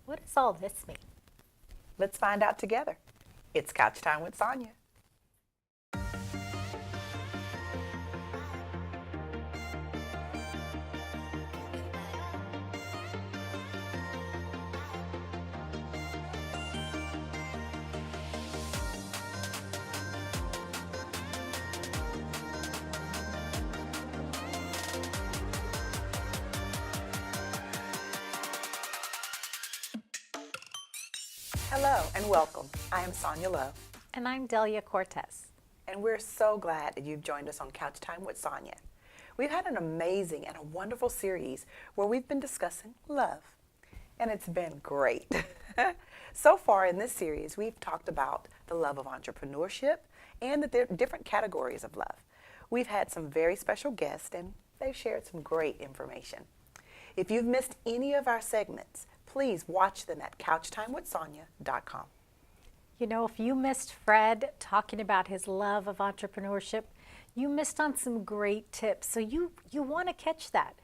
What does all this mean? Let's find out together. It's Couch Time with Sonja. Hello and welcome. I am Sonja Lowe, And I'm Delia Cortez. and we're so glad that you've joined us on Couch Time with Sonja. We've had an amazing and a wonderful series where we've been discussing love, and it's been great. So far in this series, we've talked about the love of entrepreneurship and the different categories of love. We've had some very special guests, and they've shared some great information. If you've missed any of our segments, please watch them at couchtimewithsonya.com. You know, if you missed Fred talking about his love of entrepreneurship, you missed on some great tips. So you want to catch that.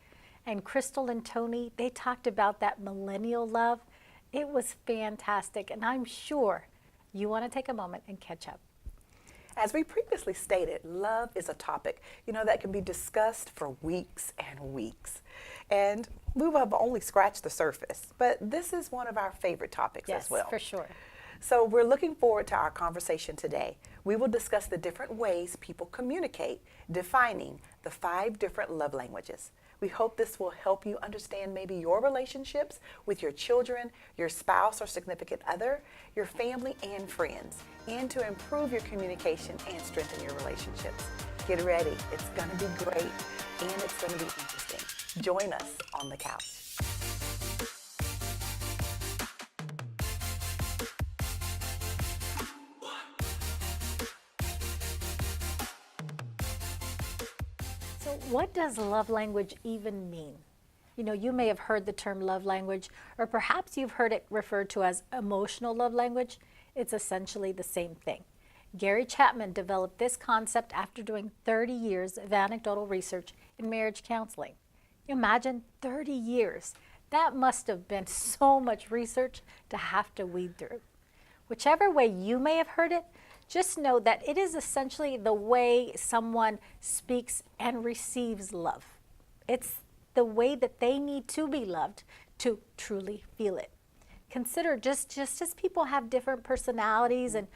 And Crystal and Tony, they talked about that millennial love. It was fantastic. And I'm sure you want to take a moment and catch up. As we previously stated, love is a topic, that can be discussed for weeks and weeks. And we have only scratched the surface, but this is one of our favorite topics as well. Yes, for sure. So we're looking forward to our conversation today. We will discuss the different ways people communicate, defining the 5 different love languages. We hope this will help you understand maybe your relationships with your children, your spouse or significant other, your family and friends, and to improve your communication and strengthen your relationships. Get ready. It's going to be great, and it's going to be interesting. Join us on the couch. So what does love language even mean? You may have heard the term love language, or perhaps you've heard it referred to as emotional love language. It's essentially the same thing. Gary Chapman developed this concept after doing 30 years of anecdotal research in marriage counseling. Imagine 30 years. That must have been so much research to have to weed through. Whichever way you may have heard it, just know that it is essentially the way someone speaks and receives love. It's the way that they need to be loved to truly feel it. Consider just as people have different personalities and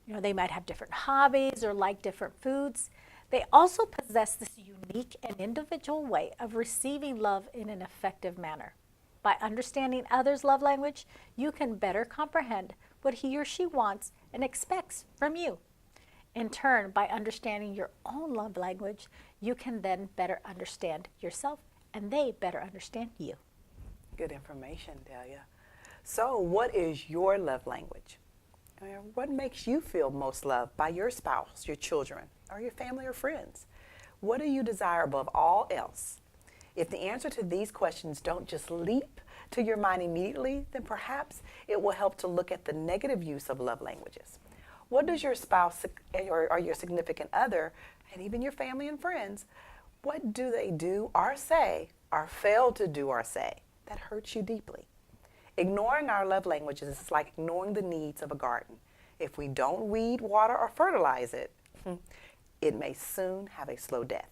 they might have different hobbies or like different foods, they also possess this unique and individual way of receiving love in an effective manner. By understanding others' love language, you can better comprehend what he or she wants and expects from you. In turn, by understanding your own love language, you can then better understand yourself and they better understand you. Good information, Delia. So, what is your love language? What makes you feel most loved by your spouse, your children, or your family or friends? What do you desire above all else? If the answer to these questions don't just leap to your mind immediately, then perhaps it will help to look at the negative use of love languages. What does your spouse or your significant other, and even your family and friends, what do they do or say or fail to do or say that hurts you deeply? Ignoring our love languages is like ignoring the needs of a garden. If we don't weed, water, or fertilize it, it may soon have a slow death.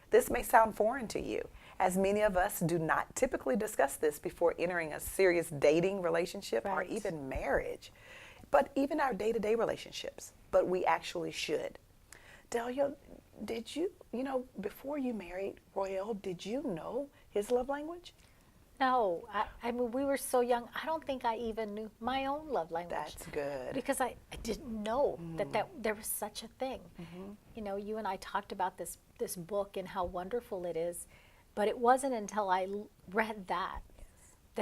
This may sound foreign to you, as many of us do not typically discuss this before entering a serious dating relationship or Right. even marriage, but even our day-to-day relationships. But we actually should. Delia, did you, before you married Royale, did you know his love language? No, I mean, we were so young, I don't think I even knew my own love language. That's good. Because I didn't know that there was such a thing. You and I talked about this book and how wonderful it is, but it wasn't until I read that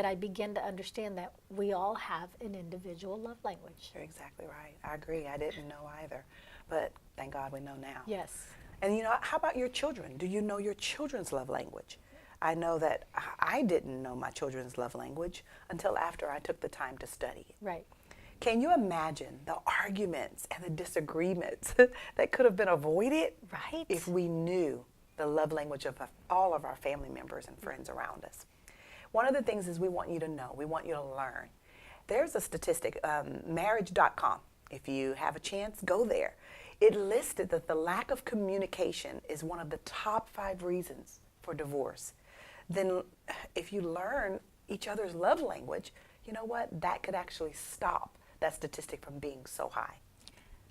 I began to understand that we all have an individual love language. You're exactly right. I agree. I didn't know either, but thank God we know now. Yes. And how about your children? Do you know your children's love language? I know that I didn't know my children's love language until after I took the time to study it. Right. Can you imagine the arguments and the disagreements that could have been avoided Right. if we knew the love language of all of our family members and friends around us? One of the things is we want you to know, we want you to learn There's a statistic, marriage.com. If you have a chance, go there. It listed that the lack of communication is one of the top 5 reasons for divorce. Then if you learn each other's love language, you know what? That could actually stop that statistic from being so high.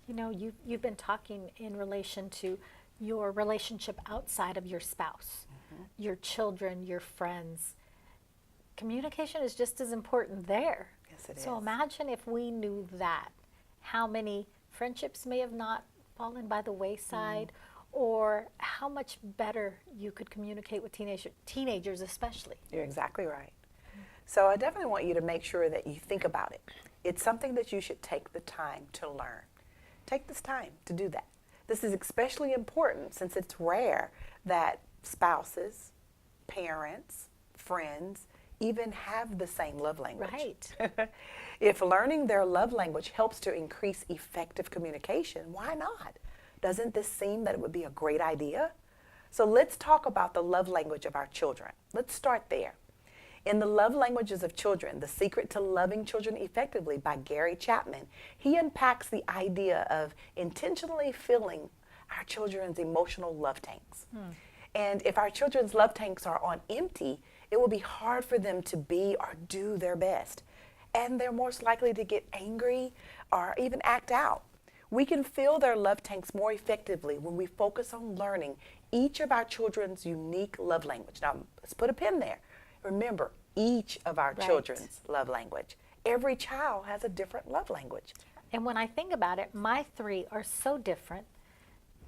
You know, you've been talking in relation to your relationship outside of your spouse, your children, your friends. Communication is just as important there. Yes, it So is. imagine if we knew that, how many friendships may have not fallen by the wayside, or how much better you could communicate with teenagers especially. You're exactly right. So I definitely want you to make sure that you think about it. It's something that you should take the time to learn. Take this time to do that. This is especially important since it's rare that spouses, parents, friends even have the same love language. Right. If learning their love language helps to increase effective communication, why not? Doesn't this seem that it would be a great idea? So let's talk about the love language of our children. Let's start there. In The Love Languages of Children, The Secret to Loving Children Effectively by Gary Chapman, he unpacks the idea of intentionally filling our children's emotional love tanks. And if our children's love tanks are on empty, it will be hard for them to be or do their best. And they're most likely to get angry or even act out. We can fill their love tanks more effectively when we focus on learning each of our children's unique love language. Now, let's put a pin there. Remember, each of our Right. children's love language. Every child has a different love language. And when I think about it, my 3 are so different,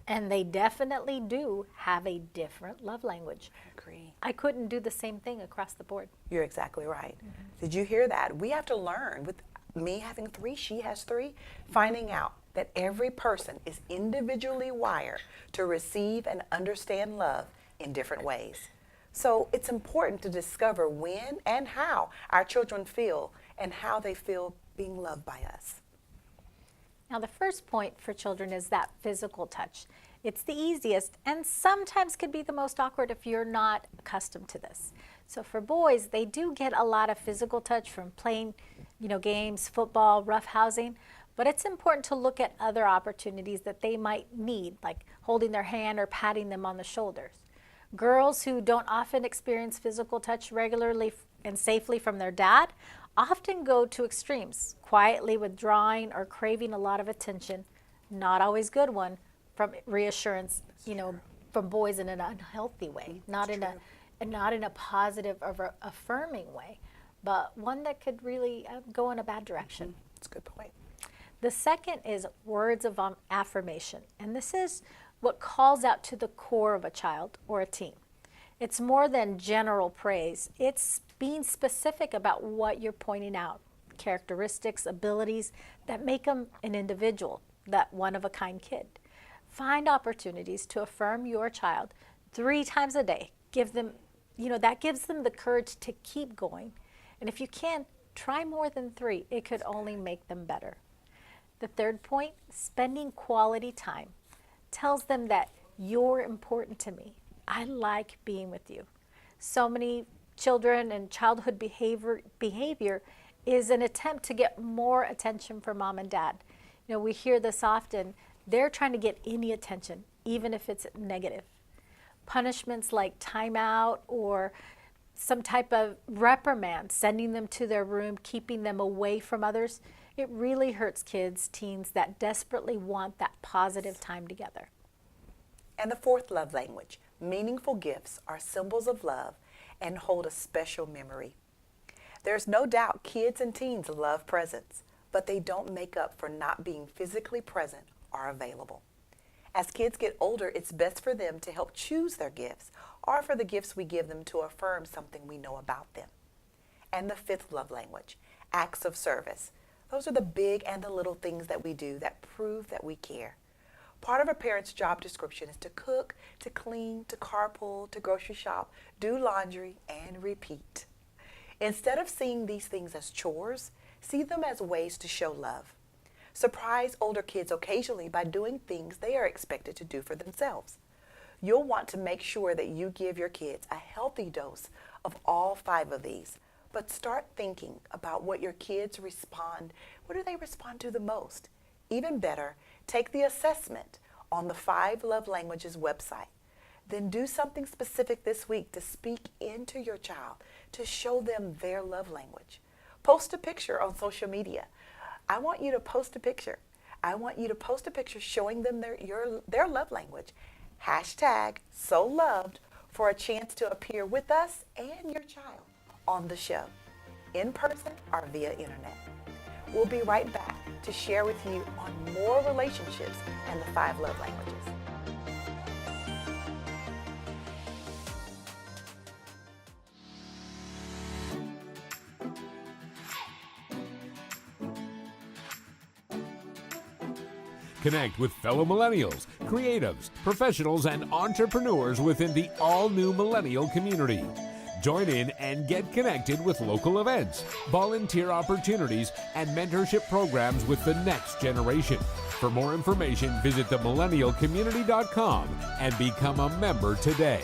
and they definitely do have a different love language. I agree. I couldn't do the same thing across the board. You're exactly right. Did you hear that? We have to learn, with me having 3, she has 3, finding out that every person is individually wired to receive and understand love in different ways. So it's important to discover when and how our children feel and how they feel being loved by us. Now, the first point for children is that physical touch. It's the easiest and sometimes could be the most awkward if you're not accustomed to this. So for boys, they do get a lot of physical touch from playing, games, football, roughhousing, but it's important to look at other opportunities that they might need, like holding their hand or patting them on the shoulders. Girls who don't often experience physical touch regularly and safely from their dad often go to extremes, quietly withdrawing or craving a lot of attention, not always good one, from reassurance, from boys in an unhealthy way, not in a positive or affirming way, but one that could really go in a bad direction. That's a good point. The second is words of affirmation, and this is what calls out to the core of a child or a teen. It's more than general praise. It's being specific about what you're pointing out, characteristics, abilities that make them an individual, that one-of-a-kind kid. Find opportunities to affirm your child 3 times a day. Give them, that gives them the courage to keep going. And if you can't, try more than 3. It could only make them better. The third point, spending quality time, tells them that you're important to me. I like being with you. So many children and childhood behavior is an attempt to get more attention from mom and dad. We hear this often. They're trying to get any attention, even if it's negative. Punishments like timeout or some type of reprimand, sending them to their room, keeping them away from others, it really hurts kids, teens that desperately want that positive time together. And the fourth love language, meaningful gifts are symbols of love and hold a special memory. There's no doubt kids and teens love presents, but they don't make up for not being physically present or available. As kids get older, it's best for them to help choose their gifts or for the gifts we give them to affirm something we know about them. And the fifth love language, acts of service. Those are the big and the little things that we do that prove that we care. Part of a parent's job description is to cook, to clean, to carpool, to grocery shop, do laundry, and repeat. Instead of seeing these things as chores, see them as ways to show love. Surprise older kids occasionally by doing things they are expected to do for themselves. You'll want to make sure that you give your kids a healthy dose of all 5 of these. But start thinking about what your kids respond. What do they respond to the most? Even better, take the assessment on the 5 Love Languages website. Then do something specific this week to speak into your child, to show them their love language. Post a picture on social media. I want you to post a picture. I want you to post a picture showing them their love language. Hashtag so loved for a chance to appear with us and your child on the show, in person or via internet. We'll be right back to share with you on more relationships and the 5 love languages. Connect with fellow millennials, creatives, professionals, and entrepreneurs within the all-new millennial community. Join in and get connected with local events, volunteer opportunities, and mentorship programs with the next generation. For more information, visit themillennialcommunity.com and become a member today.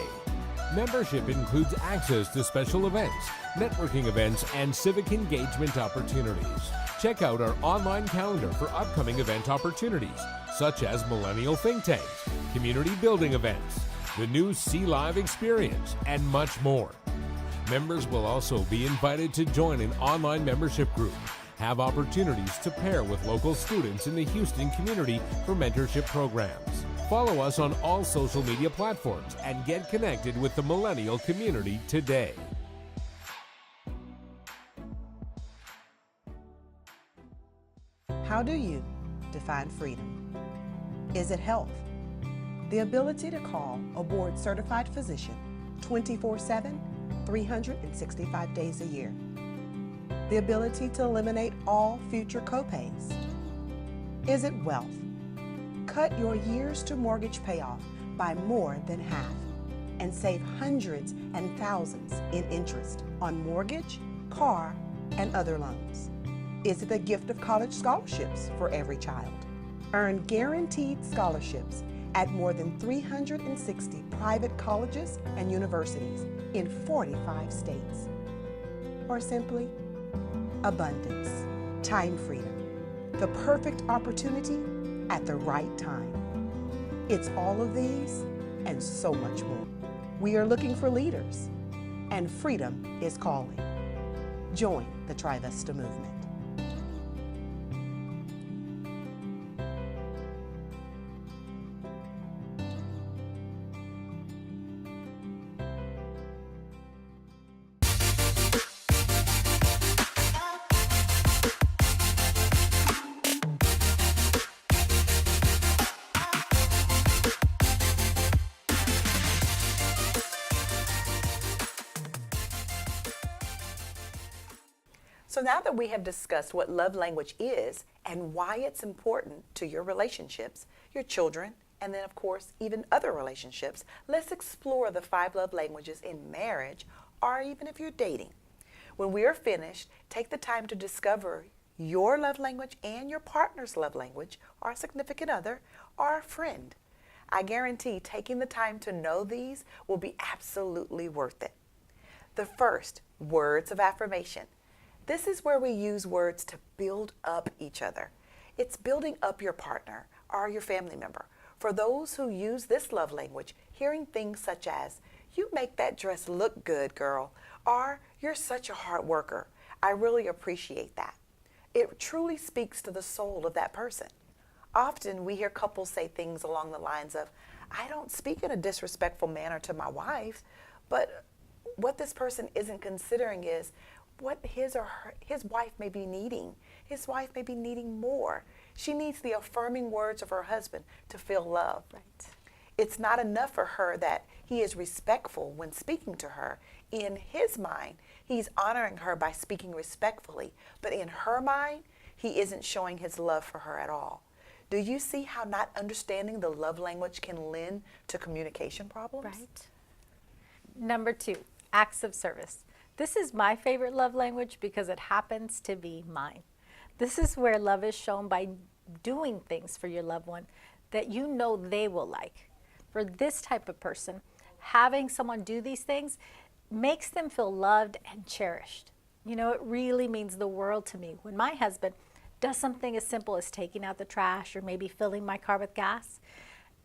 Membership includes access to special events, networking events, and civic engagement opportunities. Check out our online calendar for upcoming event opportunities, such as Millennial Think Tanks, community building events, the new Sea Live experience, and much more. Members will also be invited to join an online membership group, have opportunities to pair with local students in the Houston community for mentorship programs. Follow us on all social media platforms and get connected with the millennial community today. How do you define freedom? Is it health? The ability to call a board-certified physician 24/7, 365 days a year. The ability to eliminate all future copays. Is it wealth? Cut your years to mortgage payoff by more than half and save hundreds and thousands in interest on mortgage, car, and other loans. Is it the gift of college scholarships for every child? Earn guaranteed scholarships at more than 360 private colleges and universities in 45 states. Or simply, abundance, time freedom, the perfect opportunity at the right time. It's all of these and so much more. We are looking for leaders, and freedom is calling. Join the Trivesta movement. So now that we have discussed what love language is and why it's important to your relationships, your children, and then of course even other relationships, let's explore the 5 love languages in marriage or even if you're dating. When we are finished, take the time to discover your love language and your partner's love language or significant other or friend. I guarantee taking the time to know these will be absolutely worth it. The first, words of affirmation. This is where we use words to build up each other. It's building up your partner or your family member. For those who use this love language, hearing things such as, "You make that dress look good, girl," or "You're such a hard worker. I really appreciate that." It truly speaks to the soul of that person. Often we hear couples say things along the lines of, "I don't speak in a disrespectful manner to my wife," but what this person isn't considering is what his wife may be needing. His wife may be needing more. She needs the affirming words of her husband to feel loved. Right. It's not enough for her that he is respectful when speaking to her. In his mind, he's honoring her by speaking respectfully, but in her mind, he isn't showing his love for her at all. Do you see how not understanding the love language can lend to communication problems? Right. Number 2, acts of service. This is my favorite love language because it happens to be mine. This is where love is shown by doing things for your loved one that you know they will like. For this type of person, having someone do these things makes them feel loved and cherished. You know, it really means the world to me when my husband does something as simple as taking out the trash or maybe filling my car with gas.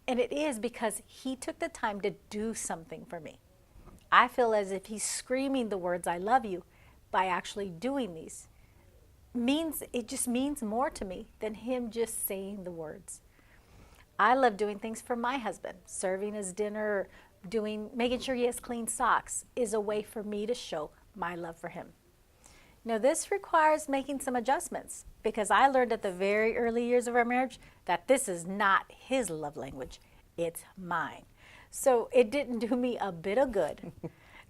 And it is because he took the time to do something for me. I feel as if he's screaming the words "I love you" by actually doing these. It just means more to me than him just saying the words. I love doing things for my husband. Serving his dinner, making sure he has clean socks is a way for me to show my love for him. Now, this requires making some adjustments because I learned at the very early years of our marriage that this is not his love language, it's mine. So it didn't do me a bit of good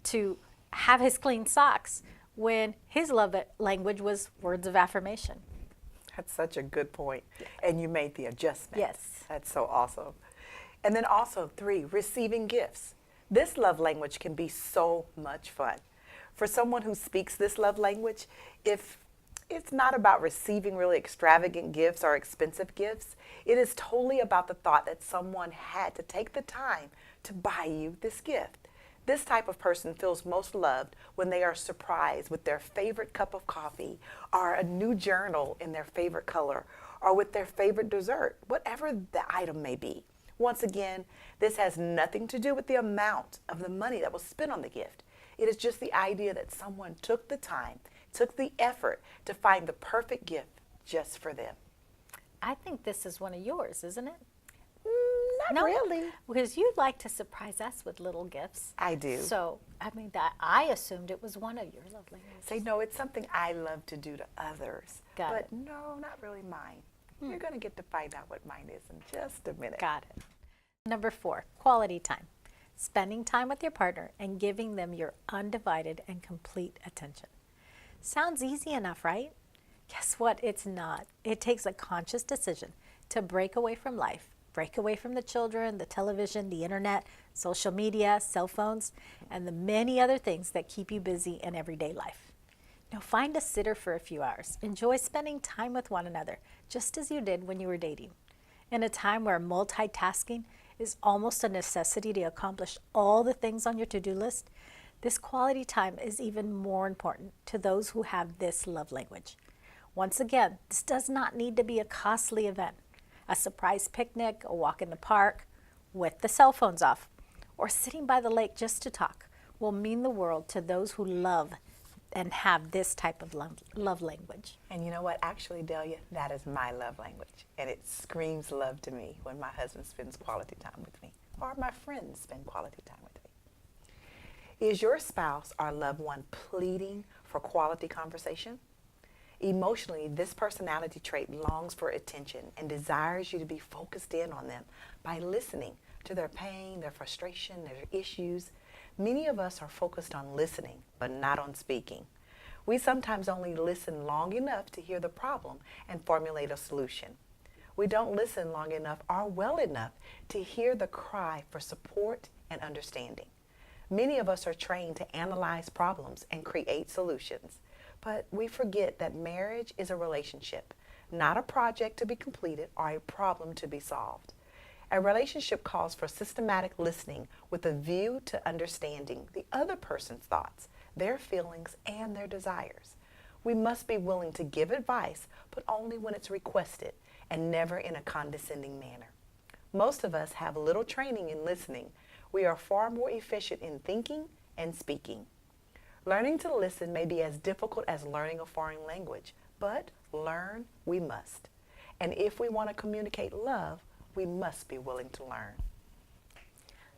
to have his clean socks when his love language was words of affirmation. That's such a good point. And you made the adjustment. Yes. That's so awesome. And then also 3, receiving gifts. This love language can be so much fun. For someone who speaks this love language, if it's not about receiving really extravagant gifts or expensive gifts, it is totally about the thought that someone had to take the time to buy you this gift. This type of person feels most loved when they are surprised with their favorite cup of coffee or a new journal in their favorite color or with their favorite dessert, whatever the item may be. Once again, this has nothing to do with the amount of the money that was spent on the gift. It is just the idea that someone took the time, took the effort to find the perfect gift just for them. I think this is one of yours, isn't it? Not really. Because you like to surprise us with little gifts. I do. So, I assumed it was one of your love languages. Say, no, it's something I love to do to others. Got but it. no, not really mine. You're going to get to find out what mine is in just a minute. Got it. Number 4, quality time. Spending time with your partner and giving them your undivided and complete attention. Sounds easy enough, right? Guess what? It's not. It takes a conscious decision to break away from life, break away from the children, the television, the internet, social media, cell phones, and the many other things that keep you busy in everyday life. Now, find a sitter for a few hours. Enjoy spending time with one another, just as you did when you were dating. In a time where multitasking is almost a necessity to accomplish all the things on your to-do list, this quality time is even more important to those who have this love language. Once again, this does not need to be a costly event. A surprise picnic, a walk in the park, with the cell phones off, or sitting by the lake just to talk will mean the world to those who love and have this type of love language. And you know what? Actually, Delia, that is my love language. And it screams love to me when my husband spends quality time with me or my friends spend quality time with me. Is your spouse or loved one pleading for quality conversation? Emotionally, this personality trait longs for attention and desires you to be focused in on them by listening to their pain, their frustration, their issues. Many of us are focused on listening, but not on speaking. We sometimes only listen long enough to hear the problem and formulate a solution. We don't listen long enough or well enough to hear the cry for support and understanding. Many of us are trained to analyze problems and create solutions. But we forget that marriage is a relationship, not a project to be completed or a problem to be solved. A relationship calls for systematic listening with a view to understanding the other person's thoughts, their feelings, and their desires. We must be willing to give advice, but only when it's requested and never in a condescending manner. Most of us have little training in listening. We are far more efficient in thinking and speaking. Learning to listen may be as difficult as learning a foreign language, but learn we must. And if we want to communicate love, we must be willing to learn.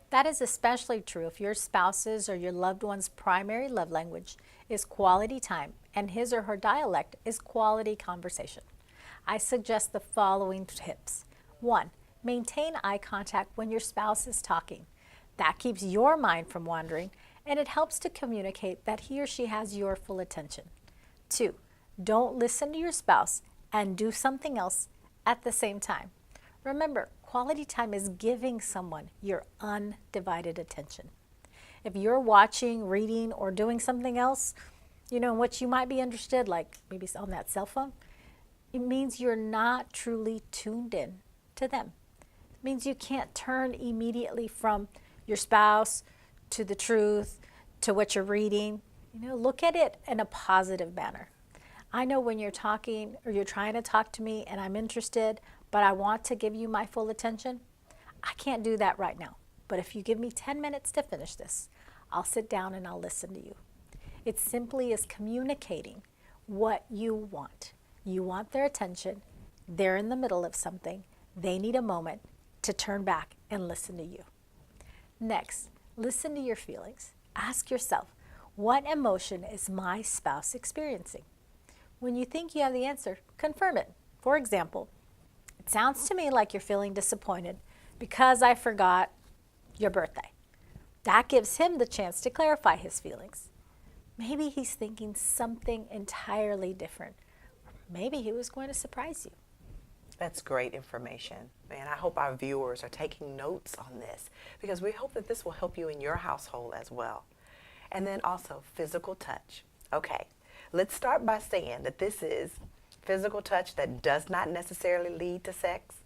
That is especially true if your spouse's or your loved one's primary love language is quality time and his or her dialect is quality conversation. I suggest the following tips. 1, maintain eye contact when your spouse is talking. That keeps your mind from wandering, and it helps to communicate that he or she has your full attention. 2, don't listen to your spouse and do something else at the same time. Remember, quality time is giving someone your undivided attention. If you're watching, reading, or doing something else, in which you might be interested, like maybe on that cell phone, it means you're not truly tuned in to them. It means you can't turn immediately from your spouse to the truth, to what you're reading. Look at it in a positive manner. I know when you're talking or you're trying to talk to me and I'm interested, but I want to give you my full attention, I can't do that right now. But if you give me 10 minutes to finish this, I'll sit down and I'll listen to you. It simply is communicating what you want. You want their attention. They're in the middle of something. They need a moment to turn back and listen to you. Next, listen to your feelings. Ask yourself, what emotion is my spouse experiencing? When you think you have the answer, confirm it. For example, it sounds to me like you're feeling disappointed because I forgot your birthday. That gives him the chance to clarify his feelings. Maybe he's thinking something entirely different. Maybe he was going to surprise you. That's great information. Man, I hope our viewers are taking notes on this because we hope that this will help you in your household as well. And then also physical touch. Okay, let's start by saying that this is physical touch that does not necessarily lead to sex.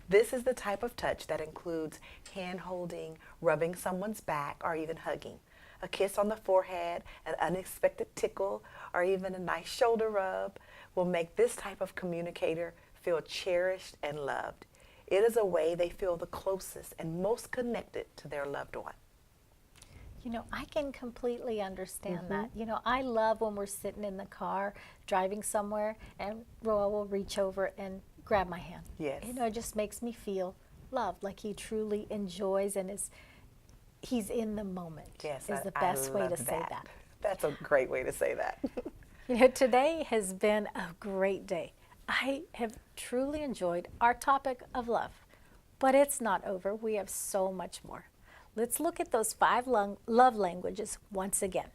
This is the type of touch that includes hand holding, rubbing someone's back, or even hugging. A kiss on the forehead, an unexpected tickle, or even a nice shoulder rub will make this type of communicator feel cherished and loved. It is a way they feel the closest and most connected to their loved one. I can completely understand that. I love when we're sitting in the car driving somewhere and Roa will reach over and grab my hand. Yes. It just makes me feel loved, like he truly enjoys and he's in the moment. Yes, is the best way to say that. That's a great way to say that. Today has been a great day. I have truly enjoyed our topic of love, but it's not over. We have so much more. Let's look at those 5 love languages once again.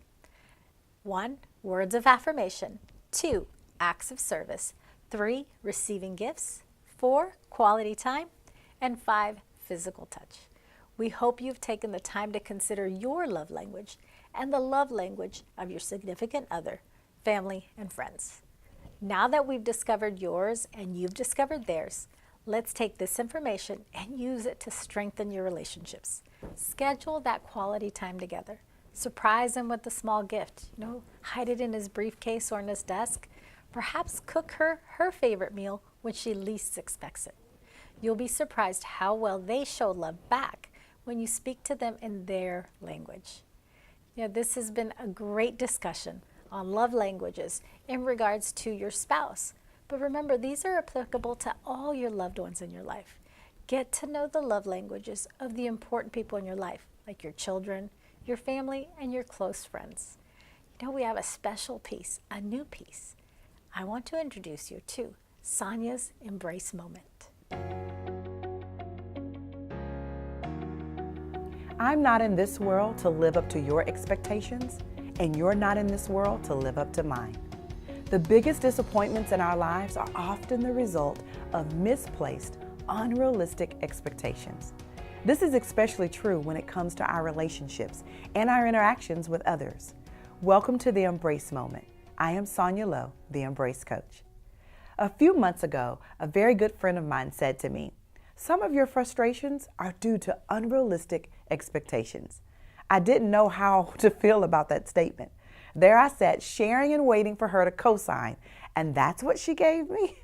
1, words of affirmation. 2, acts of service. 3, receiving gifts. 4, quality time. And 5, physical touch. We hope you've taken the time to consider your love language and the love language of your significant other, family, and friends. Now that we've discovered yours and you've discovered theirs, let's take this information and use it to strengthen your relationships. Schedule that quality time together. Surprise him with a small gift. Hide it in his briefcase or in his desk. Perhaps cook her favorite meal when she least expects it. You'll be surprised how well they show love back when you speak to them in their language. This has been a great discussion on love languages in regards to your spouse. But remember, these are applicable to all your loved ones in your life. Get to know the love languages of the important people in your life, like your children, your family, and your close friends. We have a special piece, a new piece. I want to introduce you to Sonja's Embrace Moment. I'm not in this world to live up to your expectations, and you're not in this world to live up to mine. The biggest disappointments in our lives are often the result of misplaced, unrealistic expectations. This is especially true when it comes to our relationships and our interactions with others. Welcome to the Embrace Moment. I am Sonja Lowe, the Embrace Coach. A few months ago, a very good friend of mine said to me, "Some of your frustrations are due to unrealistic expectations." I didn't know how to feel about that statement. There I sat, sharing and waiting for her to co-sign, and that's what she gave me?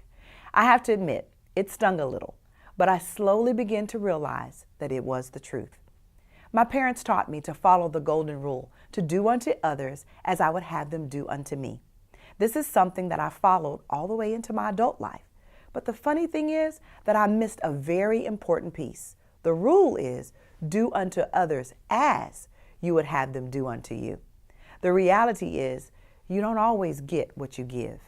I have to admit, it stung a little, but I slowly began to realize that it was the truth. My parents taught me to follow the golden rule, to do unto others as I would have them do unto me. This is something that I followed all the way into my adult life. But the funny thing is that I missed a very important piece. The rule is, do unto others as you would have them do unto you. The reality is, you don't always get what you give.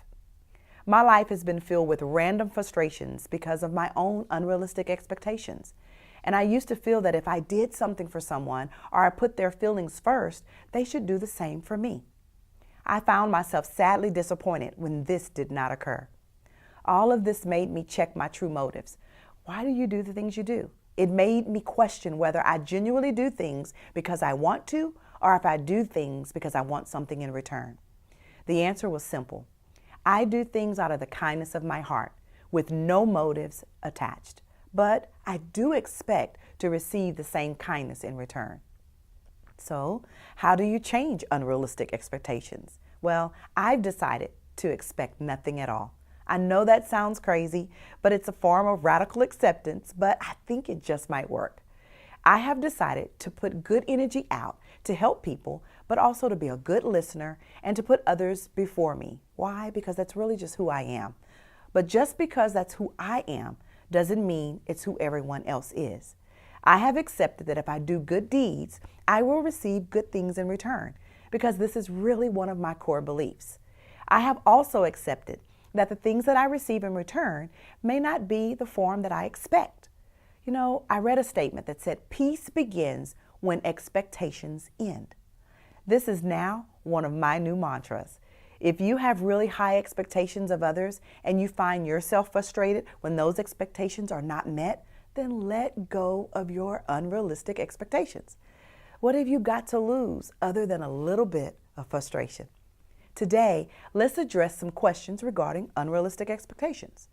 My life has been filled with random frustrations because of my own unrealistic expectations. And I used to feel that if I did something for someone or I put their feelings first, they should do the same for me. I found myself sadly disappointed when this did not occur. All of this made me check my true motives. Why do you do the things you do? It made me question whether I genuinely do things because I want to, or if I do things because I want something in return. The answer was simple. I do things out of the kindness of my heart, with no motives attached. But I do expect to receive the same kindness in return. So, how do you change unrealistic expectations? Well, I've decided to expect nothing at all. I know that sounds crazy, but it's a form of radical acceptance, but I think it just might work. I have decided to put good energy out to help people, but also to be a good listener and to put others before me. Why? Because that's really just who I am. But just because that's who I am doesn't mean it's who everyone else is. I have accepted that if I do good deeds, I will receive good things in return, because this is really one of my core beliefs. I have also accepted that the things that I receive in return may not be the form that I expect. You know, I read a statement that said, peace begins when expectations end. This is now one of my new mantras. If you have really high expectations of others and you find yourself frustrated when those expectations are not met, then let go of your unrealistic expectations. What have you got to lose other than a little bit of frustration? Today, let's address some questions regarding unrealistic expectations.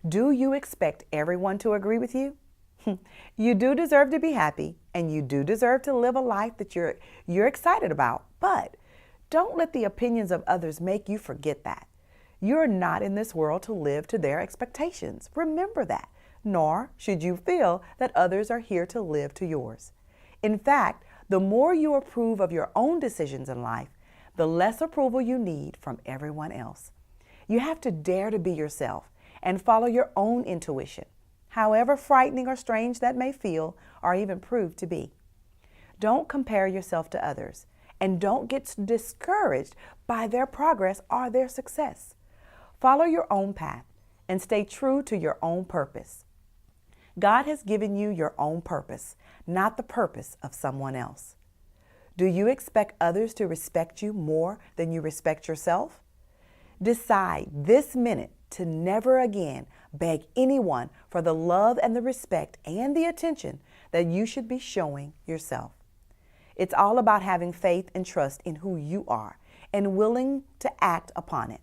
Do you expect everyone to agree with you? You do deserve to be happy, and you do deserve to live a life that you're excited about, but don't let the opinions of others make you forget that. You're not in this world to live to their expectations. Remember that. Nor should you feel that others are here to live to yours. In fact, the more you approve of your own decisions in life, the less approval you need from everyone else. You have to dare to be yourself and follow your own intuition, however frightening or strange that may feel or even prove to be. Don't compare yourself to others, and don't get discouraged by their progress or their success. Follow your own path and stay true to your own purpose. God has given you your own purpose, not the purpose of someone else. Do you expect others to respect you more than you respect yourself? Decide this minute to never again beg anyone for the love and the respect and the attention that you should be showing yourself. It's all about having faith and trust in who you are and willing to act upon it.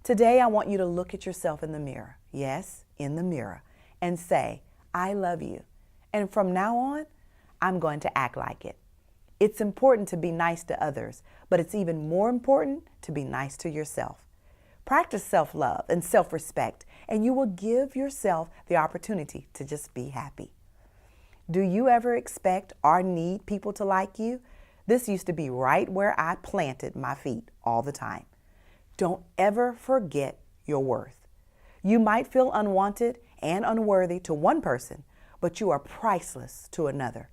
Today, I want you to look at yourself in the mirror. Yes, in the mirror, and say, I love you. And from now on, I'm going to act like it. It's important to be nice to others, but it's even more important to be nice to yourself. Practice self-love and self-respect, and you will give yourself the opportunity to just be happy. Do you ever expect or need people to like you? This used to be right where I planted my feet all the time. Don't ever forget your worth. You might feel unwanted and unworthy to one person, but you are priceless to another.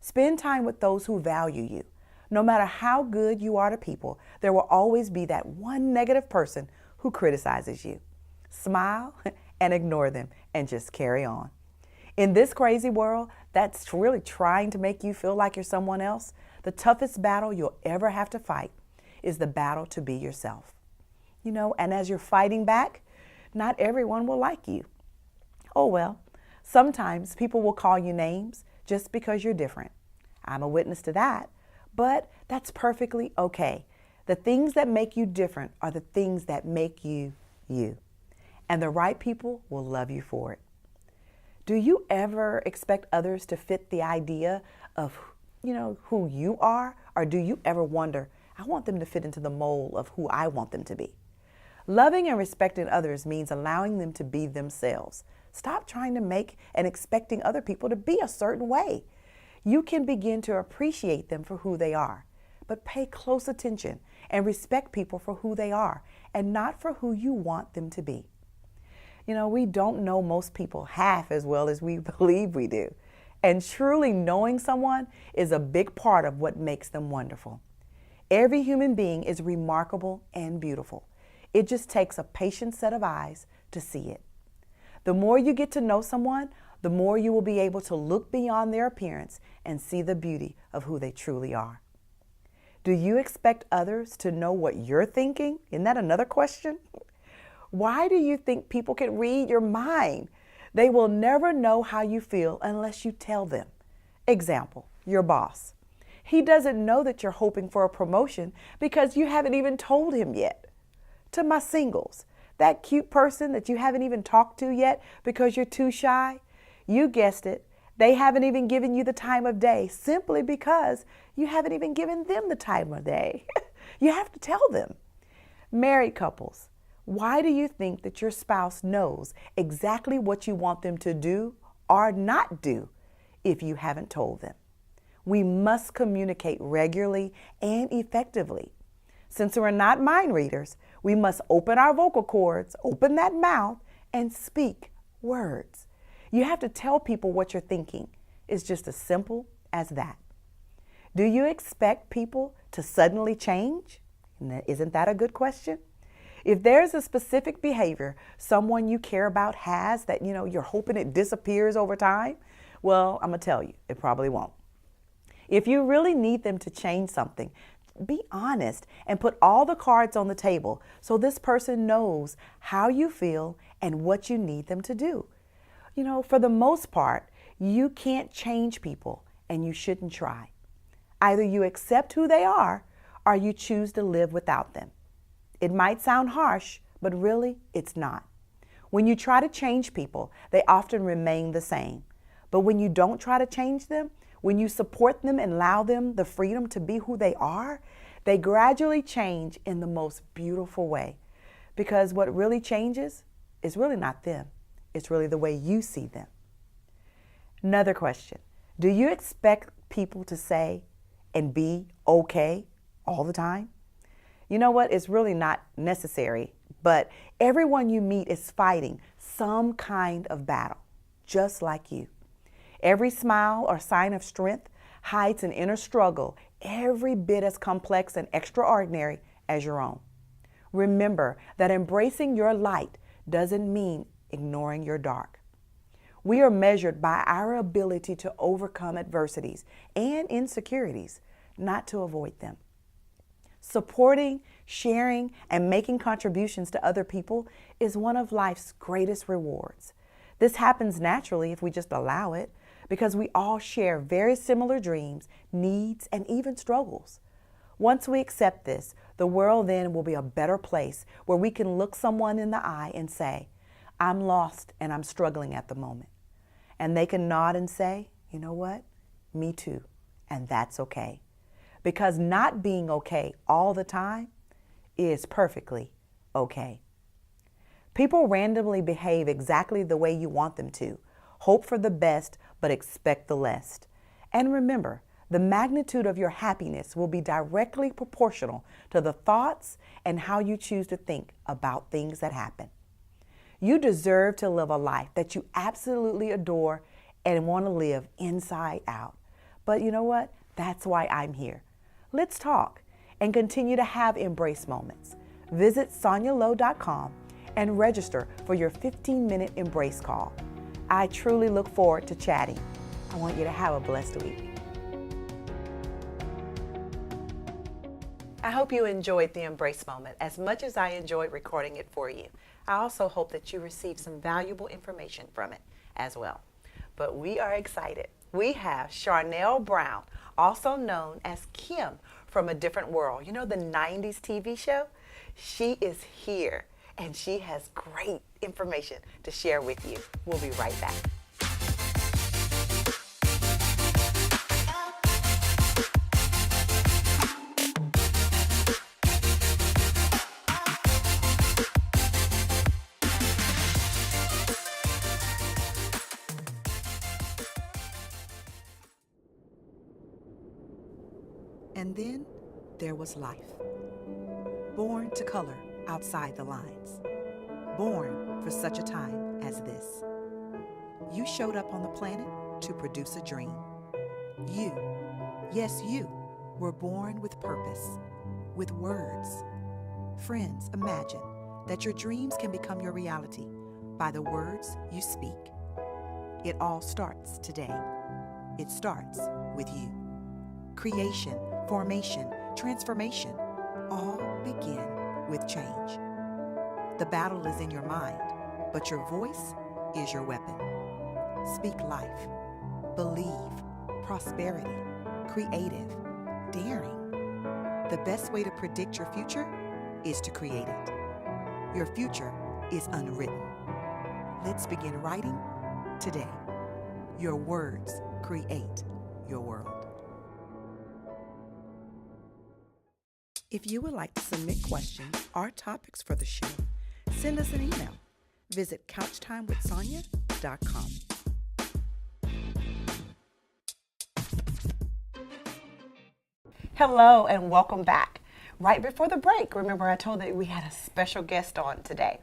Spend time with those who value you. No matter how good you are to people, there will always be that one negative person who criticizes you. Smile and ignore them and just carry on. In this crazy world that's really trying to make you feel like you're someone else, the toughest battle you'll ever have to fight is the battle to be yourself. You know, and as you're fighting back, not everyone will like you. Oh well, sometimes people will call you names just because you're different. I'm a witness to that, but that's perfectly okay. The things that make you different are the things that make you you, and the right people will love you for it. Do you ever expect others to fit the idea of, who you are, or do you ever wonder, I want them to fit into the mold of who I want them to be? Loving and respecting others means allowing them to be themselves. Stop trying to make and expecting other people to be a certain way. You can begin to appreciate them for who they are, but pay close attention and respect people for who they are and not for who you want them to be. We don't know most people half as well as we believe we do. And truly knowing someone is a big part of what makes them wonderful. Every human being is remarkable and beautiful. It just takes a patient set of eyes to see it. The more you get to know someone, the more you will be able to look beyond their appearance and see the beauty of who they truly are. Do you expect others to know what you're thinking? Isn't that another question? Why do you think people can read your mind? They will never know how you feel unless you tell them. Example, your boss. He doesn't know that you're hoping for a promotion because you haven't even told him yet. To my singles, that cute person that you haven't even talked to yet because you're too shy, you guessed it, They haven't even given you the time of day simply because you haven't even given them the time of day. You have to tell them. Married couples, why do you think that your spouse knows exactly what you want them to do or not do if you haven't told them? We must communicate regularly and effectively. Since we're not mind readers, we must open our vocal cords, open that mouth, and speak words. You have to tell people what you're thinking. It's just as simple as that. Do you expect people to suddenly change? Isn't that a good question? If there's a specific behavior someone you care about has that, you're hoping it disappears over time, well, I'm going to tell you, it probably won't. If you really need them to change something, be honest and put all the cards on the table so this person knows how you feel and what you need them to do. For the most part, you can't change people and you shouldn't try. Either you accept who they are or you choose to live without them. It might sound harsh, but really it's not. When you try to change people, they often remain the same. But when you don't try to change them, when you support them and allow them the freedom to be who they are, they gradually change in the most beautiful way. Because what really changes is really not them. It's really the way you see them. Another question. Do you expect people to say and be okay all the time? You know what? It's really not necessary, but everyone you meet is fighting some kind of battle, just like you. Every smile or sign of strength hides an inner struggle every bit as complex and extraordinary as your own. Remember that embracing your light doesn't mean ignoring your dark. We are measured by our ability to overcome adversities and insecurities, not to avoid them. Supporting, sharing, and making contributions to other people is one of life's greatest rewards. This happens naturally if we just allow it, because we all share very similar dreams, needs, and even struggles. Once we accept this, the world then will be a better place where we can look someone in the eye and say, I'm lost and I'm struggling at the moment. And they can nod and say, you know what? Me too. And that's okay. Because not being okay all the time is perfectly okay. People randomly behave exactly the way you want them to. Hope for the best, but expect the least. And remember, the magnitude of your happiness will be directly proportional to the thoughts and how you choose to think about things that happen. You deserve to live a life that you absolutely adore and want to live inside out. But you know what? That's why I'm here. Let's talk and continue to have embrace moments. Visit sonjalow.com and register for your 15-minute embrace call. I truly look forward to chatting. I want you to have a blessed week. I hope you enjoyed the embrace moment as much as I enjoyed recording it for you. I also hope that you received some valuable information from it as well. But we are excited. We have Charnel Brown, also known as Kim from A Different World. You know the 90s TV show? She is here and she has great information to share with you. We'll be right back. And then there was life. Born to color outside the lines. Born for such a time as this. You showed up on the planet to produce a dream. You, yes you, were born with purpose, with words. Friends, imagine that your dreams can become your reality by the words you speak. It all starts today. It starts with you. Creation, formation, transformation, all begin with change. The battle is in your mind, but your voice is your weapon. Speak life, believe, prosperity, creative, daring. The best way to predict your future is to create it. Your future is unwritten. Let's begin writing today. Your words create your world. If you would like to submit questions or topics for the show, send us an email. Visit couchtimewithsonya.com. Hello and welcome back. Right before the break, remember I told that we had a special guest on today.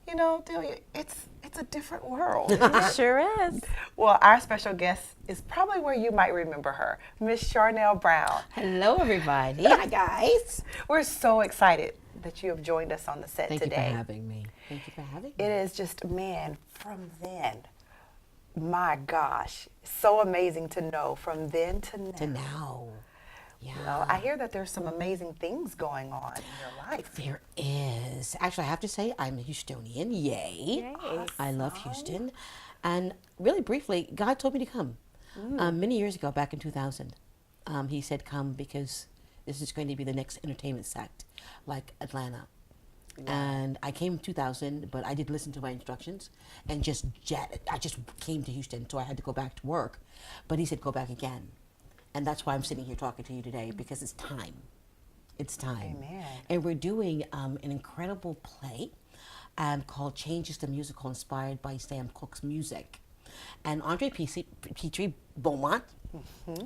You know, Delia, it's a different world. It sure is. Well, our special guest is probably where you might remember her, Miss Charnel Brown. Hello, everybody. Hi, guys. We're so excited that you have joined us on the set Thank today. you for having me. Thank you for having me. It is just, man, from then, my gosh, so amazing to know from then to now. To now. Yeah. You know, I hear that there's some amazing things going on in your life. There is. Actually, I have to say, I'm a Houstonian. Yay. Yay. I love Houston. And really briefly, God told me to come. Many years ago, back in 2000, he said, come because this is going to be the next entertainment sect, like Atlanta. And I came in 2000, but I did listen to my instructions and I just came to Houston, so I had to go back to work. But he said, go back again. And that's why I'm sitting here talking to you today, because it's time. It's time. Amen. And we're doing an incredible play called Changes the Musical, inspired by Sam Cooke's music. And Andre Petrie Beaumont,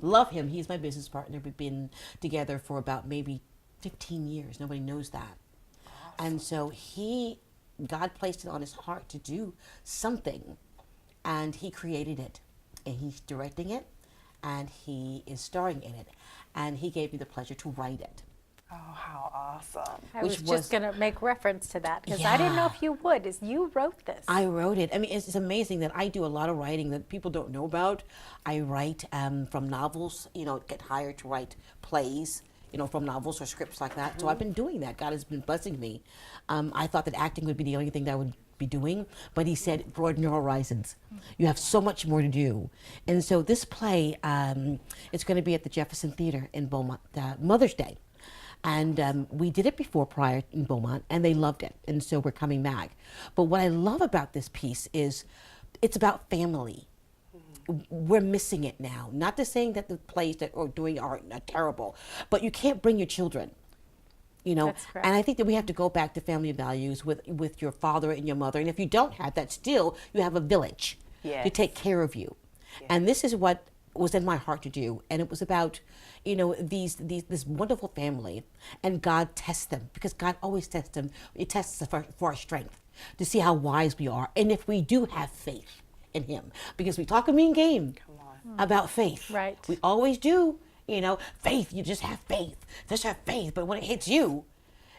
love him. He's my business partner. We've been together for about maybe 15 years. Nobody knows that. Awesome. And so God placed it on his heart to do something, and he created it, and he's directing it, and he is starring in it, and he gave me the pleasure to write it. Oh, how awesome. I Which was just going to make reference to that because I didn't know Yeah. if you would. You wrote this. I wrote it. I mean, it's amazing that I do a lot of writing that people don't know about. I write from novels, get hired to write plays, from novels or scripts like that. So I've been doing that. God has been blessing me. I thought that acting would be the only thing that I would be doing, but he said, broaden your horizons. You have so much more to do. And so this play, it's going to be at the Jefferson Theater in Beaumont, Mother's Day. And we did it before prior in Beaumont, and they loved it. And so we're coming back. But what I love about this piece is it's about family. We're missing it now. Not to saying that the plays that are doing are terrible, but you can't bring your children. That's correct. And I think that we have to go back to family values with your father and your mother. And if you don't have that, still you have a village to take care of you. Yes. And this is what was in my heart to do. And it was about, this wonderful family, and God tests them, because God always tests them. He tests us for our strength, to see how wise we are, and if we do have faith in him. Because we talk a mean game about faith. Right. We always do. Faith, you just have faith. Just have faith. But when it hits you,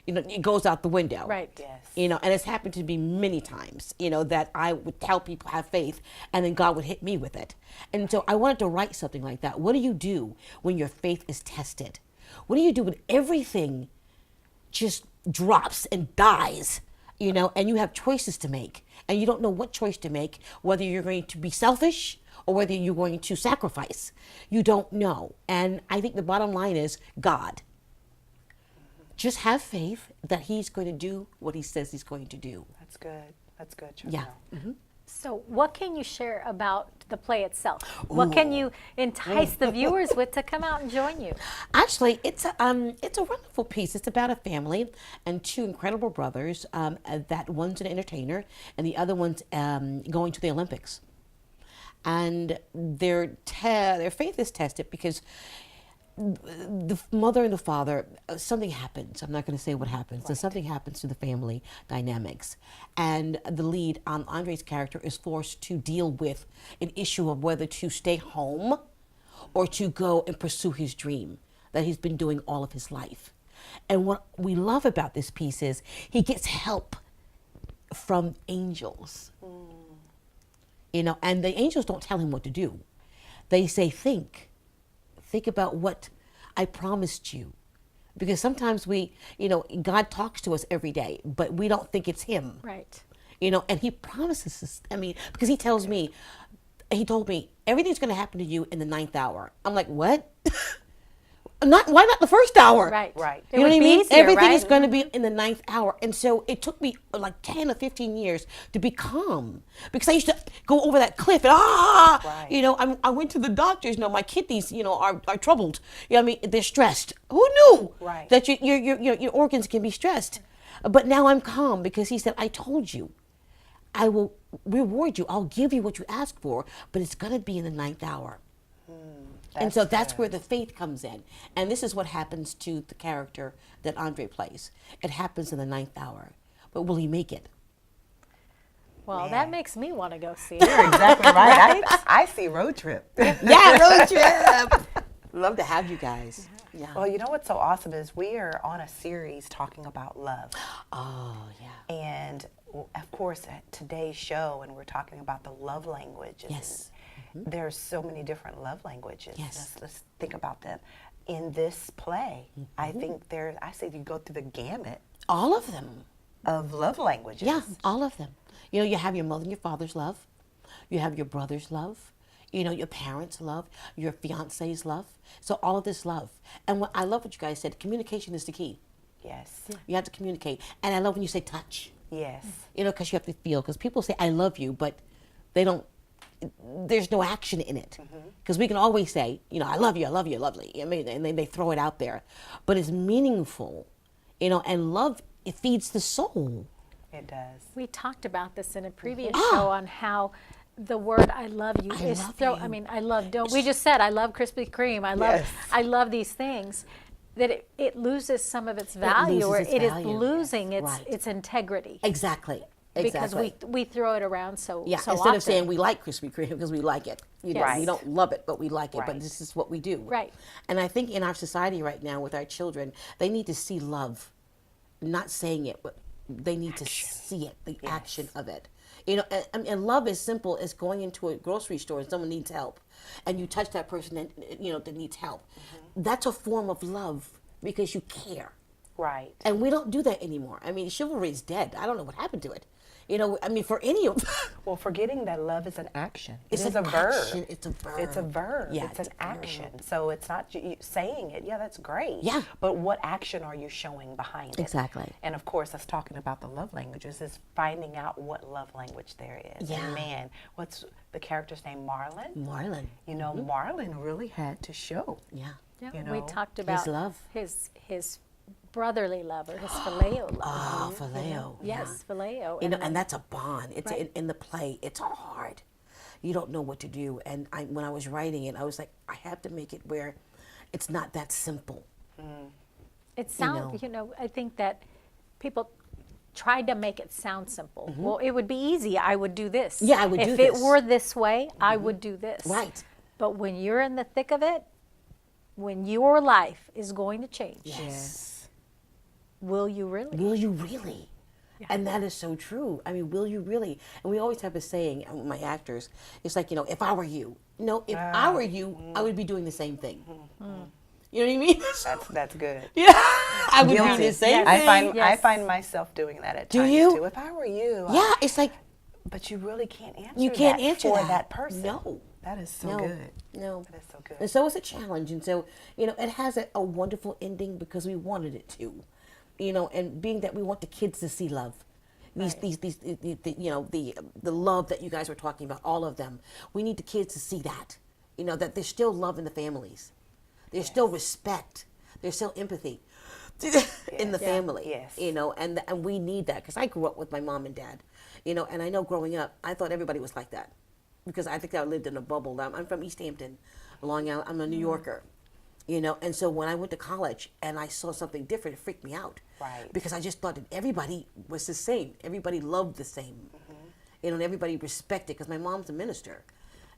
it goes out the window. Right. Yes. And it's happened to me many times, that I would tell people have faith, and then God would hit me with it. And so I wanted to write something like that. What do you do when your faith is tested? What do you do when everything just drops and dies, and you have choices to make, and you don't know what choice to make, whether you're going to be selfish or whether you're going to sacrifice? You don't know. And I think the bottom line is God. Just have faith that he's going to do what he says he's going to do. That's good. That's good, Yeah. Charnel. So what can you share about the play itself? What can you entice the viewers with to come out and join you? Actually, it's a wonderful piece. It's about a family and two incredible brothers. That one's an entertainer, and the other one's going to the Olympics. And their faith is tested because the mother and the father, something happens. I'm not going to say what happens. So something happens to the family dynamics. And the lead, Andre's character, is forced to deal with an issue of whether to stay home or to go and pursue his dream that he's been doing all of his life. And what we love about this piece is he gets help from angels. And the angels don't tell him what to do. They say, think about what I promised you. Because sometimes God talks to us every day, but we don't think it's him. Right. And he promises us, because he told me, everything's going to happen to you in the 9th hour. I'm like, what? Why not the first hour? Right. Right. It You know would what I be mean? easier, Everything right? is going to be in the ninth hour. And so it took me like 10 or 15 years to be calm because I used to go over that cliff and Right. you know, I went to the doctors. You know, my kidneys, you know, are troubled. You know what I mean? They're stressed. Who knew Right. that your organs can be stressed? But now I'm calm because he said, I told you. I will reward you. I'll give you what you ask for, but it's going to be in the ninth hour. And so that's where the faith comes in. And this is what happens to the character that Andre plays. It happens in the ninth hour. But will he make it? Well, that makes me want to go see You're it. exactly right. I see road trip. Yeah, road trip. Love to have you guys. Yeah. Well, you know what's so awesome is we are on a series talking about love. Oh, yeah. And of course, at today's show, and we're talking about the love languages. Yes. There's so many different love languages. Yes. Let's think about them. In this play, I think I say you go through the gamut All of them. of love languages. Yeah, all of them. You know, you have your mother and your father's love. You have your brother's love. You know, your parents' love. Your fiance's love. So all of this love. And what I love what you guys said. Communication is the key. Yes. You have to communicate. And I love when you say touch. Yes. You know, because you have to feel. Because people say, I love you, but they don't, there's no action in it. Because we can always say, you know, I love you, lovely. I mean, and then they throw it out there. But it's meaningful, you know, and love, it feeds the soul. It does. We talked about this in a previous show on how the word "I love you" is love so. you. I mean, I love. Don't we just said I love Krispy Kreme? I love. Yes. I love these things. That it loses some of its value, or loses its it is value. losing its Right. its integrity Exactly. because we throw it around so Yeah, so instead often. of saying we like Krispy Kreme because we like it. You know, Yes. we don't love it, but we like it. But Right. this is what we do. Right. And I think in our society right now with our children, they need to see love, not saying it, but they need to see it, the action of it. You know, and love is simple as going into a grocery store and someone needs help, and you touch that person that that needs help. That's a form of love because you care. Right. And we don't do that anymore. I mean, chivalry is dead. I don't know what happened to it. You know, I mean, for any of Well, forgetting that love is an action. It's It is an a verb. action. It's a verb. It's a verb. Yeah, it's an it's a verb. action. So it's not you saying it. Yeah, that's great. Yeah. But what action are you showing behind it? Exactly. And of course, us talking about the love languages is finding out what love language there is. Yeah. And man, what's the character's name? Marlon? Marlon. You know, Marlon really had to show. Yeah. Yeah, you we know, talked about love. his brotherly love or his phileo love. Oh, phileo. Yes, phileo. You know, then- and that's a bond. It's Right. in the play. It's hard. You don't know what to do. And when I was writing it, I was like, I have to make it where it's not that simple. It sounds, know. I think that people tried to make it sound simple. Well, it would be easy. I would do this. Yeah, I would do If this. it were this way, I would do this. Right. But when you're in the thick of it, when your life is going to change, Yes. will you really? Will you really? And that is so true. I mean, will you really? And we always have a saying, my actors, it's like, if I were you. No, if I were you, I would be doing the same thing. You know what I mean? That's good. Yeah. I would Guilty. do the same Yes. thing. I Yes. find myself doing that at Do times you? too. If I were you, Yeah, it's like, but you really can't answer. you can't that answer for that. that person. No. That is so No. good. No. That is so good. And so it's a challenge. And so, it has a wonderful ending because we wanted it to. And being that we want the kids to see love. The love that you guys were talking about, all of them. We need the kids to see that. That there's still love in the families. There's still respect. There's still empathy in the family. Yes. And we need that because I grew up with my mom and dad. And I know growing up, I thought everybody was like that because I think I lived in a bubble. I'm from East Hampton, Long Island. I'm a New Yorker. And so when I went to college and I saw something different, it freaked me out. Right. Because I just thought that everybody was the same. Everybody loved the same. And everybody respected, because my mom's a minister.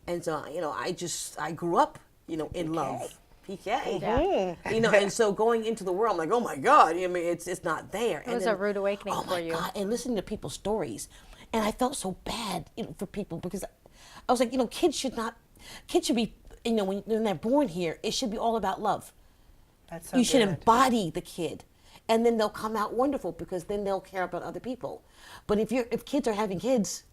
And so, I grew up, in love. PK. Yeah. And so going into the world, I'm like, oh my God, it's not there. It was a rude awakening oh for my you. God, and listening to people's stories. And I felt so bad, for people because I was like, kids should be, when they're born here, it should be all about love. That's so You should good. embody the kid, and then they'll come out wonderful because then they'll care about other people. But if kids are having kids,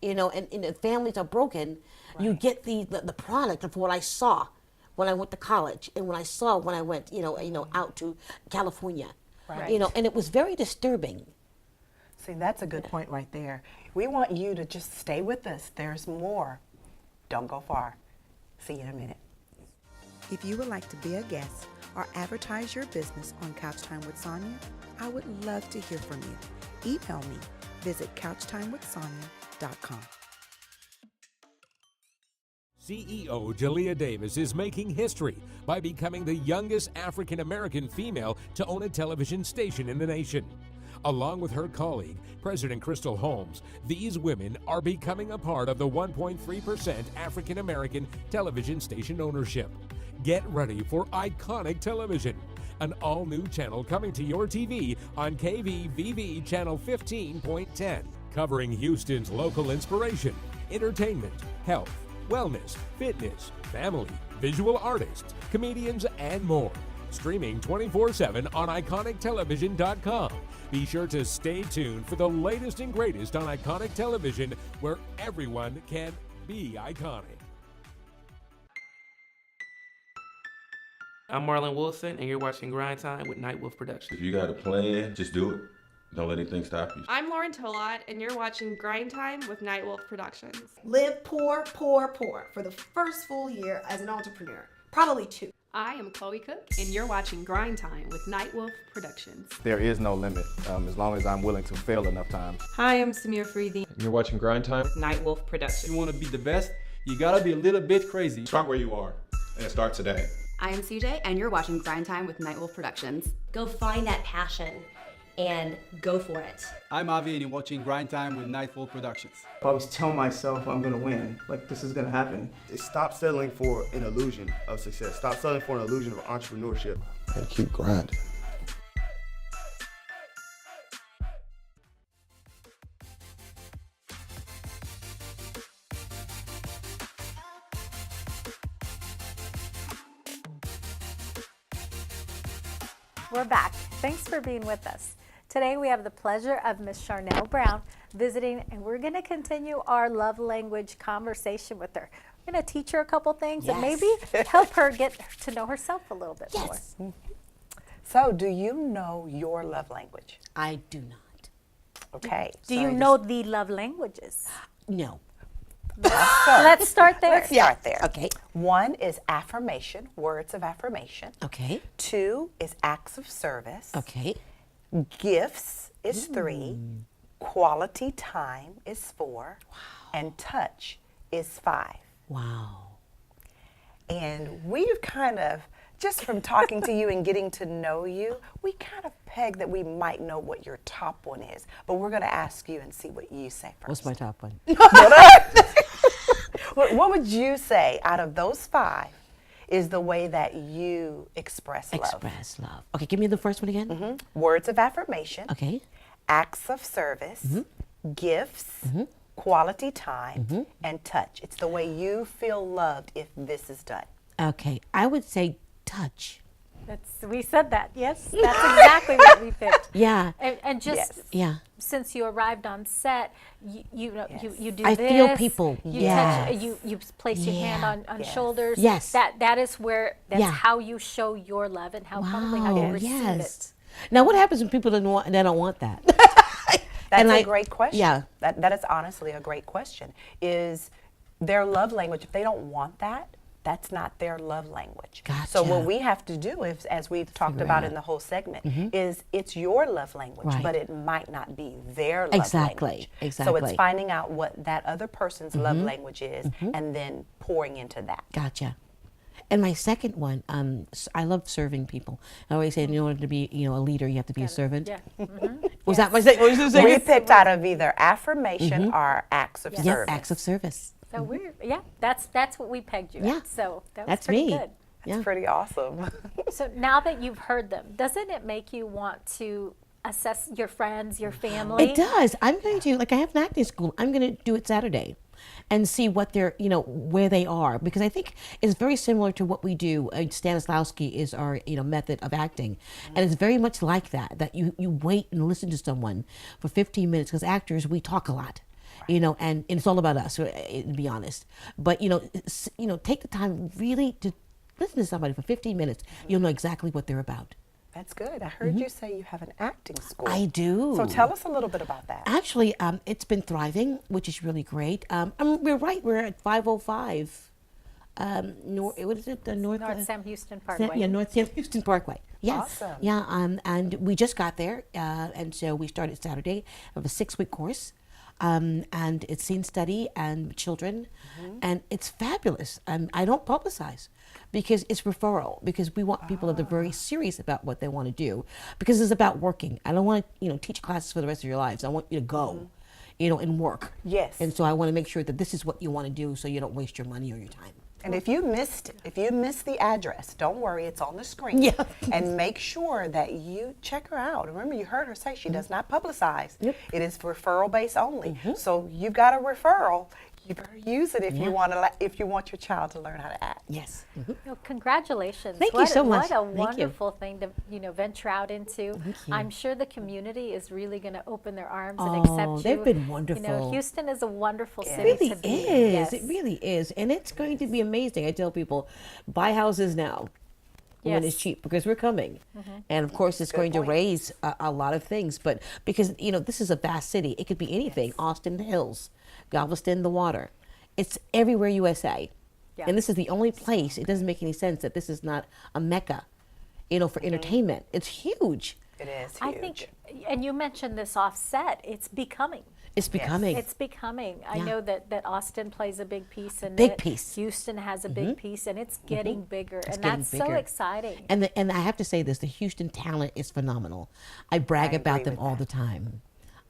and the families are broken, you get the product of what I saw when I went to college and when I saw when I went, out to California. Right. And it was very disturbing. See, that's a good point right there. We want you to just stay with us. There's more. Don't go far. See you in a minute. If you would like to be a guest or advertise your business on Couch Time with Sonja, I would love to hear from you. Email me. Visit couchtimewithsonya.com. CEO Jalea Davis is making history by becoming the youngest African American female to own a television station in the nation. Along with her colleague, President Crystal Holmes, these women are becoming a part of the 1.3% African American television station ownership. Get ready for iconic television, an all-new channel coming to your TV on KVVV Channel 15.10, covering Houston's local inspiration, entertainment, health, wellness, fitness, family, visual artists, comedians, and more. Streaming 24/7 on iconictelevision.com. Be sure to stay tuned for the latest and greatest on Iconic Television, where everyone can be iconic. I'm Marlon Wilson, and you're watching Grind Time with Night Wolf Productions. If you got a plan, just do it. Don't let anything stop you. I'm Lauren Tolot, and you're watching Grind Time with Night Wolf Productions. Live poor, poor, poor for the first full year as an entrepreneur. Probably 2. I am Chloe Cook, and you're watching Grind Time with Night Wolf Productions. There is no limit, as long as I'm willing to fail enough times. Hi, I'm Samir Freedy. You're watching Grind Time with Night Wolf Productions. You want to be the best? You gotta be a little bit crazy. Start where you are, and start today. I am CJ, and you're watching Grind Time with Night Wolf Productions. Go find that passion and go for it. I'm Avi, and you're watching Grind Time with Night Wolf Productions. I always tell myself I'm gonna win, like this is gonna happen. Stop settling for an illusion of success. Stop settling for an illusion of entrepreneurship. And keep grinding. We're back. Thanks for being with us. Today we have the pleasure of Miss Charnel Brown visiting, and we're going to continue our love language conversation with her. We're going to teach her a couple things and maybe help her get to know herself a little bit more. So, do you know your love language? I do not. Okay. Do you know the love languages? No. Let's start there. Let's start there. Okay. 1 is affirmation, words of affirmation. Okay. 2 is acts of service. Okay. Gifts is 3. Quality time is 4. Wow. And touch is 5. Wow. And we've kind of, just from talking to you and getting to know you, we kind of pegged that we might know what your top one is. But we're going to ask you and see what you say first. What's my top one? What would you say out of those 5 is the way that you express love? Express love. Okay, give me the first one again. Words of affirmation. Okay. Acts of service. Gifts. Quality time. And touch. It's the way you feel loved if this is done. Okay, I would say touch. We said that, yes? That's exactly what we picked. Yeah. And just since you arrived on set, you do I this. feel people. You touch, you place your hand on shoulders. Yes. That is where, that's how you show your love and how probably how you receive it. Now, what happens when people don't want that? That's a great question. Yeah. That is honestly a great question. Is their love language, if they don't want that, that's not their love language. Gotcha. So what we have to do is, as we've talked about in the whole segment, is it's your love language, but it might not be their love language. Exactly. So it's finding out what that other person's love language is and then pouring into that. Gotcha. And my second one, I love serving people. I always say, in order to be, a leader, you have to be a servant. Yeah. Was that my second? What was the second? We picked out of either affirmation or acts of service. Yes, acts of service. So that's what we pegged you at. So that's pretty good. That's pretty awesome. So now that you've heard them, doesn't it make you want to assess your friends, your family? It does. I'm going to, I have an acting school. I'm going to do it Saturday and see what they're, where they are. Because I think it's very similar to what we do. Stanislavski is our, method of acting. And it's very much like that you wait and listen to someone for 15 minutes. Because actors, we talk a lot. And it's all about us, to be honest. But, take the time really to listen to somebody for 15 minutes, you'll know exactly what they're about. That's good. I heard you say you have an acting school. I do. So tell us a little bit about that. Actually, it's been thriving, which is really great. We're right. We're at 505. What is it? The North Sam Houston Parkway. North Sam Houston Parkway. Yes. Awesome. Yeah. And we just got there, and so we started Saturday of a 6-week course, and it's scene study and children, and it's fabulous. I don't publicize because it's referral, because we want people that are very serious about what they want to do, because it's about working. I don't want to teach classes for the rest of your lives. I want you to go, and work. Yes. And so I want to make sure that this is what you want to do, so you don't waste your money or your time. And if you missed the address, don't worry, it's on the screen. Yeah. And make sure that you check her out. Remember, you heard her say she does not publicize. Yep. It is referral based only. So you've got a referral. You better use it if you want your child to learn how to act. Yes. Well, congratulations. Thank you so much. What a Thank you. wonderful thing to venture out into. Thank you. I'm sure the community is really going to open their arms and accept you. They've been wonderful. Houston is a wonderful It city really to be. is. Yes. It really is. And it's going to be amazing. I tell people, buy houses now when it's cheap, because we're coming. And of course, it's going to raise a lot of things. But because, this is a vast city, it could be anything. Austin, the hills, Galveston, the water. It's everywhere USA. Yeah. And this is the only place, it doesn't make any sense that this is not a mecca, for entertainment. It's huge. It is huge. I think, and you mentioned this offset, it's becoming. It's becoming. It's becoming. I know that Austin plays a big piece in Big it. piece. Houston has a big piece, and it's getting bigger, It's and getting that's bigger. so exciting. And I have to say this, the Houston talent is phenomenal. I brag about them all the time.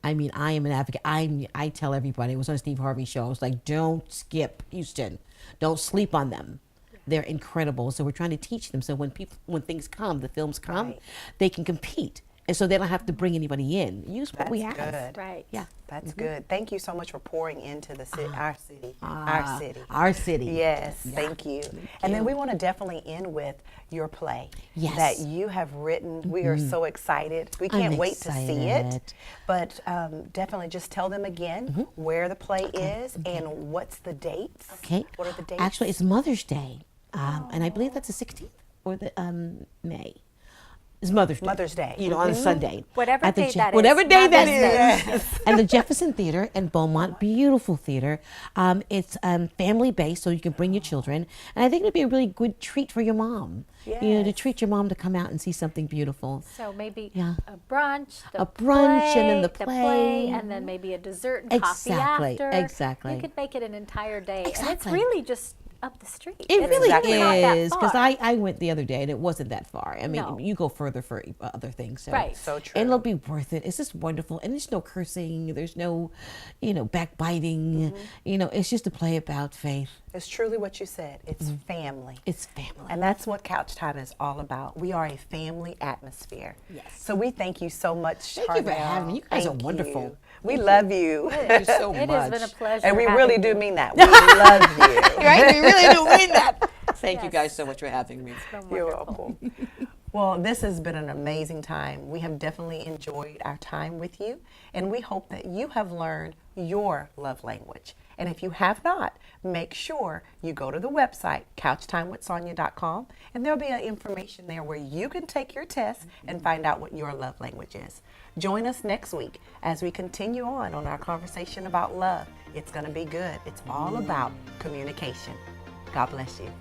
I mean, I am an advocate. I tell everybody, it was on Steve Harvey's show, I was like, don't skip Houston. Don't sleep on them. They're incredible. So we're trying to teach them, so when things come, the films come, they can compete. And so they don't have to bring anybody in. Use what we have. Good. Right. Yeah. That's good. Thank you so much for pouring into the city, our city. Our city. Yes, thank you. And then we want to definitely end with your play that you have written. We are so excited. We can't wait to see it. But definitely just tell them again where the play is and what's the dates. Okay. What are the dates? Actually, it's Mother's Day. And I believe that's the 16th or the May. It's Mother's Day. Mother's Day. On a Sunday. Whatever day that is. Whatever day that Mother's is. And the Jefferson Theater in Beaumont, beautiful theater. It's family-based, so you can bring your children. And I think it'd be a really good treat for your mom. To treat your mom to come out and see something beautiful. So maybe a brunch, and then the play. and then maybe a dessert and coffee after. Exactly. You could make it an entire day. Exactly. And it's really just up the street. It really not that is, because far. I went the other day and it wasn't that far. I mean, No. you go further for other things. So. Right. So true. And it'll be worth it. It's just wonderful. And there's no cursing. There's no, backbiting. It's just a play about faith. It's truly what you said. It's family. It's family. And that's what Couch Time is all about. We are a family atmosphere. Yes. So we thank you so much, Thank you for Charnel. having me. You guys are Thank wonderful. you. We love you. Thank you so much. It has been a pleasure. And we having really you. do mean that. We love you. Right? We really do mean that. Thank you guys so much for having me. You're welcome. Well, this has been an amazing time. We have definitely enjoyed our time with you, and we hope that you have learned your love language. And if you have not, make sure you go to the website, couchtimewithsonya.com, and there'll be information there where you can take your test and find out what your love language is. Join us next week as we continue on our conversation about love. It's going to be good. It's all about communication. God bless you.